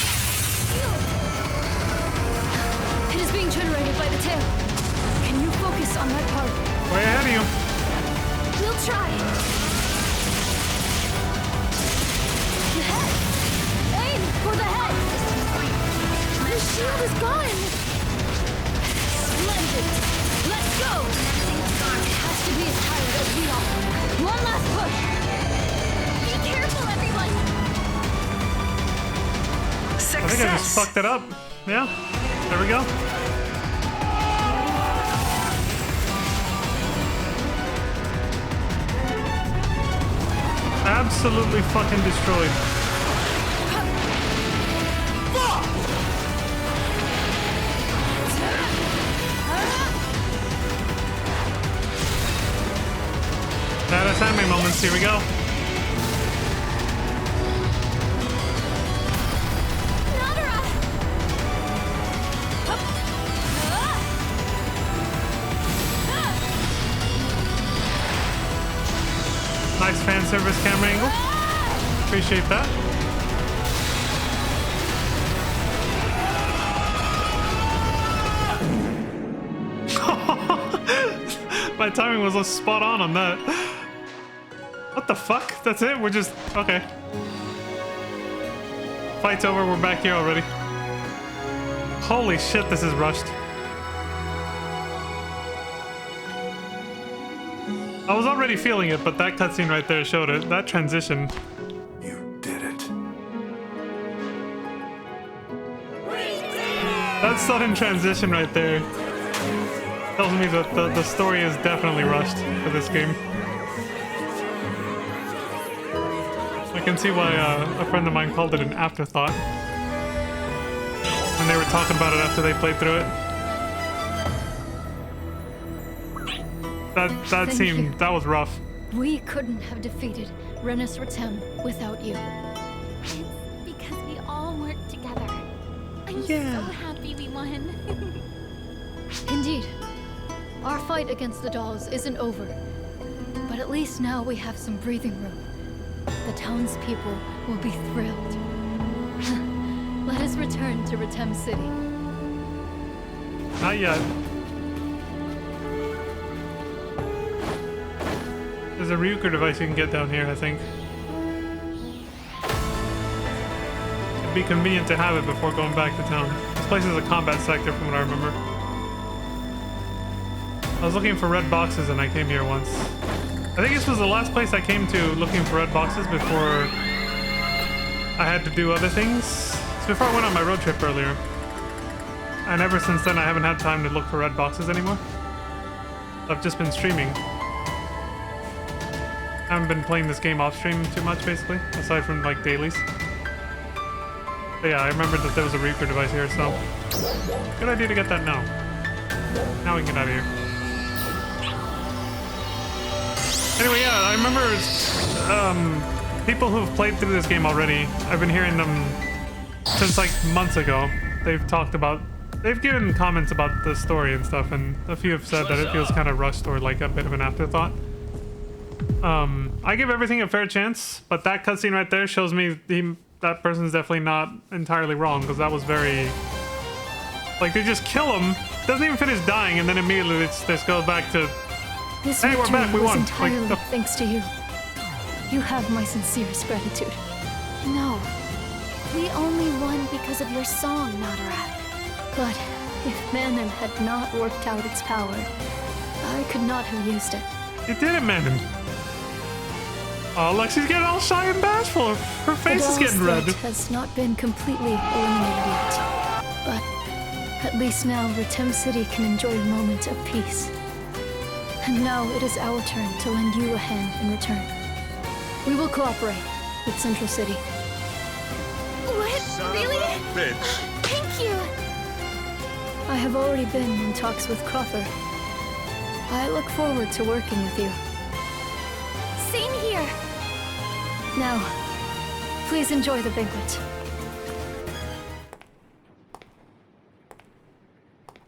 It is being generated by the tail. Can you focus on that part? Way ahead of you. We'll try. The head! Aim for the head! The shield is gone. Splendid! Let's go! It has to be as tired as we are. One last push! Be careful, everyone. I think I just fucked it up. Yeah, there we go. Absolutely fucking destroyed. Status anime moments, here we go. Nice fan service camera angle. Appreciate that. My timing was spot on that. What the fuck? That's it? We're just... okay. Fight's over, we're back here already. Holy shit, this is rushed. I was already feeling it, but that cutscene right there showed it. That transition. You did it. That sudden transition right there tells me that the story is definitely rushed for this game. I can see why a friend of mine called it an afterthought when they were talking about it after they played through it. That was rough. We couldn't have defeated Renus Ratem without you. It's because we all worked together. I'm so happy we won. Indeed. Our fight against the dolls isn't over. But at least now we have some breathing room. The townspeople will be thrilled. Let us return to Ratem City. Not yet. There's a Ryuker device you can get down here, I think. It'd be convenient to have it before going back to town. This place is a combat sector from what I remember. I was looking for red boxes and I came here once. I think this was the last place I came to looking for red boxes before I had to do other things. It's before I went on my road trip earlier. And ever since then I haven't had time to look for red boxes anymore. I've just been streaming. I haven't been playing this game off stream too much, basically, aside from like dailies. But yeah, I remembered that there was a Reaper device here, so good idea to get that now. Now we can get out of here. Anyway, yeah, I remember people who've played through this game already. I've been hearing them since like months ago. They've given comments about the story and stuff, and a few have said that it feels kind of rushed or like a bit of an afterthought. I give everything a fair chance, but that cutscene right there shows me that person's definitely not entirely wrong, because that was very... like, they just kill him, doesn't even finish dying, and then immediately this goes back to... This hey, we're back, we won! Entirely Like, thanks to you. You have my sincerest gratitude. No. We only won because of your song, Nadara. But if Manon had not worked out its power, I could not have used it. You did it, Manon. Oh, look, she's getting all shy and bashful. Her face is getting red. The has not been completely eliminated yet. But at least now Ratem City can enjoy a moment of peace. And now it is our turn to lend you a hand in return. We will cooperate with Central City. What? Really? Bitch. Thank you. I have already been in talks with Crawford. I look forward to working with you. Same here. Now, please enjoy the banquet.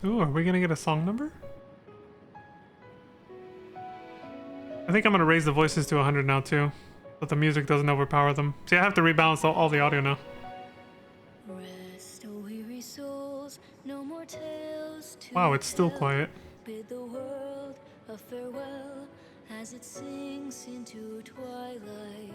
Ooh, are we gonna get a song number? I think I'm gonna raise the voices to 100 now too, but the music doesn't overpower them. See, I have to rebalance all the audio now. Rest, O weary souls, no more tales to Wow, it's still tell. quiet. Bid the world a farewell as it sinks into twilight.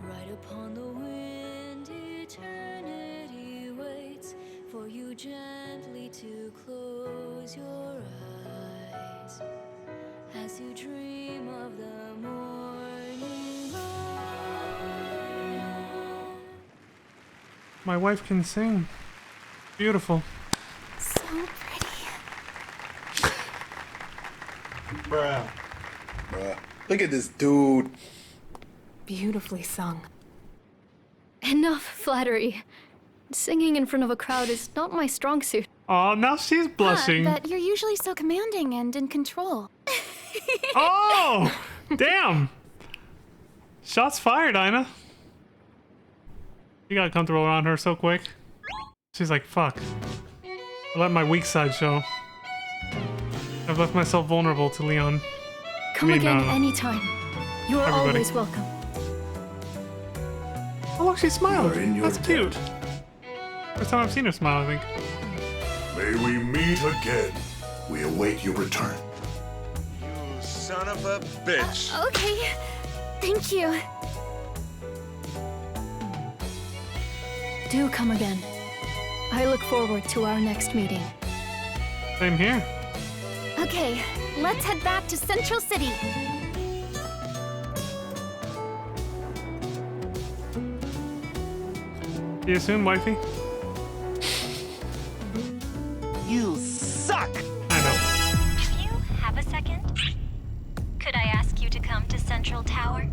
Right upon the wind, eternity waits for you gently to close your eyes as you dream of the morning light. My wife can sing. Beautiful. So pretty. Bruh. Look at this dude. Beautifully sung. Enough flattery. Singing in front of a crowd is not my strong suit. Oh, now she's blushing. But you're usually so commanding and in control. Oh! Damn! Shots fired, Ina. You got comfortable around her so quick. She's like, fuck. I let my weak side show. I've left myself vulnerable to Leon. Come again anytime. You are everybody. always welcome. Oh, look, she smiled. You are in your That's cute. First time I've seen her smile, I think. May we meet again. We await your return. You son of a bitch. Okay. Thank you. Do come again. I look forward to our next meeting. Same here. Okay, let's head back to Central City. See you soon, wifey. You suck. I know. If you have a second, could I ask you to come to Central Tower?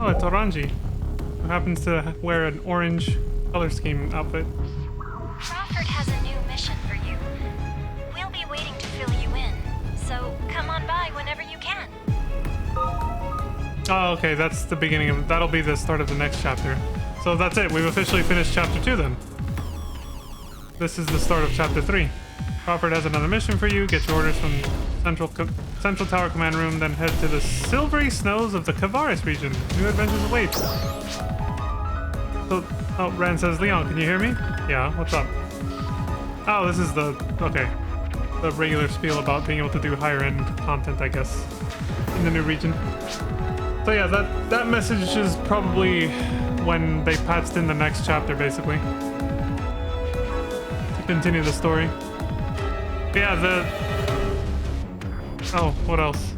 Oh, it's Oranji, who happens to wear an orange color scheme outfit. Crawford has a new mission for you. We'll be waiting to fill you in, so come on by whenever you can. Oh, okay, that's the beginning of... That'll be the start of the next chapter. So that's it, we've officially finished chapter 2 then. This is the start of chapter 3. Crawford has another mission for you. Get your orders from Central Tower Command Room, then head to the silvery snows of the Kavaris region. New adventures await. So, oh, Rand says, Leon, can you hear me? Yeah, what's up? Oh, this is the... Okay. The regular spiel about being able to do higher end content, I guess, in the new region. So yeah, that message is probably when they patched in the next chapter, basically, to continue the story. But yeah, oh, what else?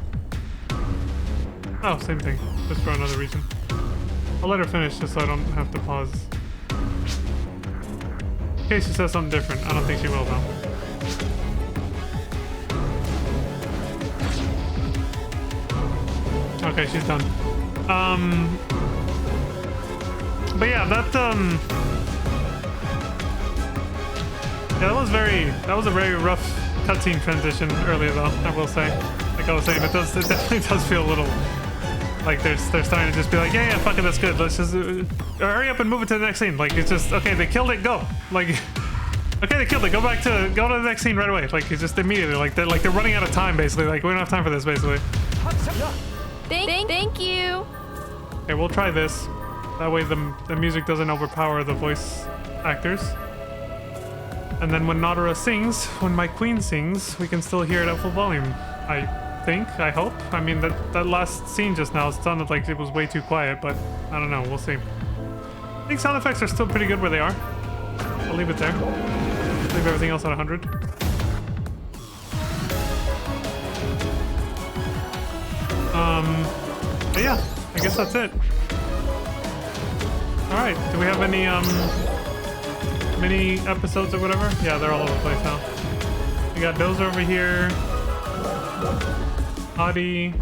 Oh, same thing, just for another region. I'll let her finish just so I don't have to pause. In case she says something different. I don't think she will, though. Okay, she's done. But yeah, that was a very rough cutscene transition earlier, though, I will say. Like I was saying, it definitely does feel a little like they're starting to just be like, yeah, fuck it, that's good. Let's just hurry up and move it to the next scene. Like, it's just, okay, they killed it, go. Like, okay, they killed it, go to the next scene right away. Like, it's just immediately, like they're running out of time, basically. Like, we don't have time for this, basically. Thank you. Okay, we'll try this. That way the music doesn't overpower the voice actors. And then when Nadara sings, when my queen sings, we can still hear it at full volume. I think, I hope. I mean, that last scene just now sounded like it was way too quiet, but I don't know, we'll see. I think sound effects are still pretty good where they are. I'll leave it there. Leave everything else at 100. But yeah, I guess that's it. Alright, do we have any, mini episodes or whatever? Yeah, they're all over the place now. We got Dozer over here. Adi.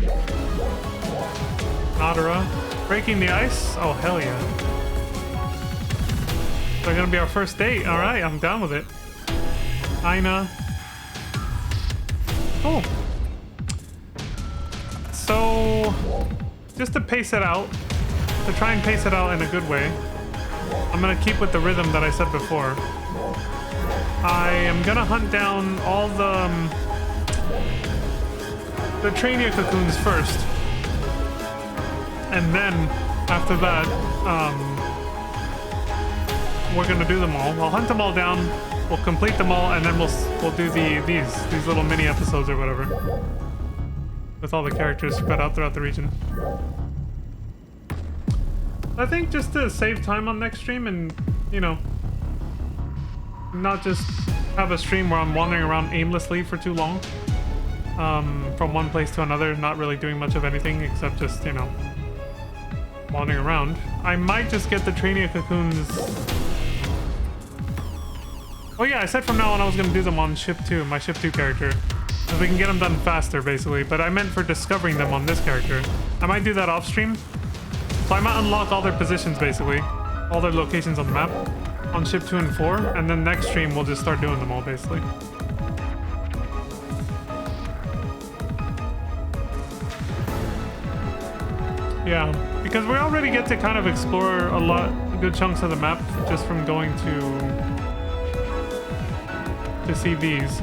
Nadara. Breaking the ice? Oh, hell yeah. They're gonna be our first date. Alright, I'm down with it. Ina. Cool. So, just to pace it out, to try and pace it out in a good way, I'm gonna keep with the rhythm that I said before. I am gonna hunt down all the Trainia cocoons first. And then, after that, we're gonna do them all. I'll hunt them all down, we'll complete them all, and then we'll do these little mini episodes or whatever. With all the characters spread out throughout the region. I think just to save time on next stream and, you know, not just have a stream where I'm wandering around aimlessly for too long. From one place to another, not really doing much of anything except just, you know, wandering around. I might just get the Trainia cocoons. Oh yeah, I said from now on I was going to do them on Ship 2, my Ship 2 character. So we can get them done faster, basically. But I meant for discovering them on this character. I might do that off stream. So I might unlock all their positions, basically. All their locations on the map. On Ship 2 and 4. And then next stream we'll just start doing them all, basically. Yeah, because we already get to kind of explore good chunks of the map just from going to see these.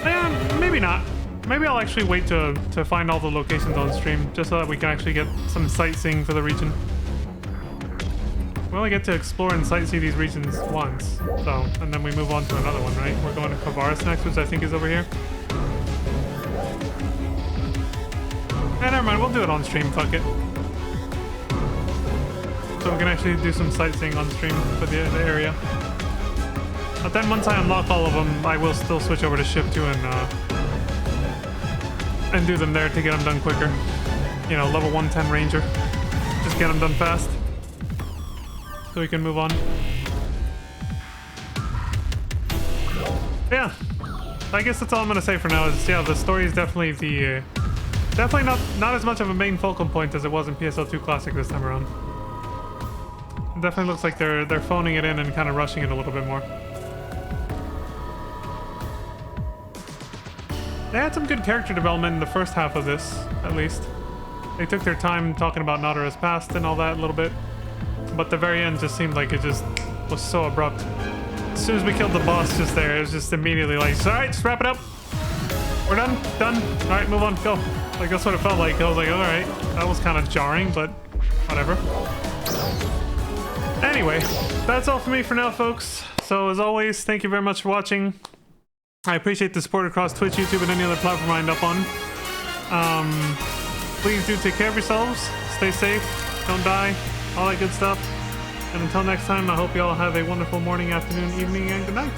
Yeah, maybe not. Maybe I'll actually wait to find all the locations on stream just so that we can actually get some sightseeing for the region. We only get to explore and sightsee these regions once, so, and then we move on to another one, right? We're going to Kavaris next, which I think is over here. Never mind, we'll do it on stream, fuck it. So we can actually do some sightseeing on stream for the area. But then once I unlock all of them, I will still switch over to Ship 2 and do them there to get them done quicker. You know, level 110 Ranger. Just get them done fast. So we can move on. Yeah. I guess that's all I'm gonna say for now is, yeah, the story is definitely the... definitely not as much of a main focal point as it was in PSO 2 Classic this time around. It definitely looks like they're phoning it in and kind of rushing it a little bit more. They had some good character development in the first half of this, at least. They took their time talking about Nadara's past and all that a little bit. But the very end just seemed like it just was so abrupt. As soon as we killed the boss just there, it was just immediately like, alright, just wrap it up. We're done. Alright, move on, go. Like, that's what it felt like. I was like, alright. That was kind of jarring, but whatever. Anyway, that's all for me for now, folks. So, as always, thank you very much for watching. I appreciate the support across Twitch, YouTube, and any other platform I end up on. Please do take care of yourselves. Stay safe. Don't die. All that good stuff. And until next time, I hope you all have a wonderful morning, afternoon, evening, and good night.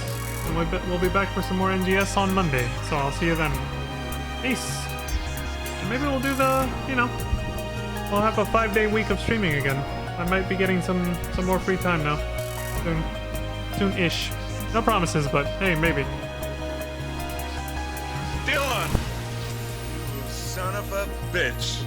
And we'll be back for some more NGS on Monday. So I'll see you then. Peace. And maybe we'll do the, you know, we'll have a 5-day week of streaming again. I might be getting some more free time now. Soon-ish. No promises, but hey, maybe. Dylan! You son of a bitch.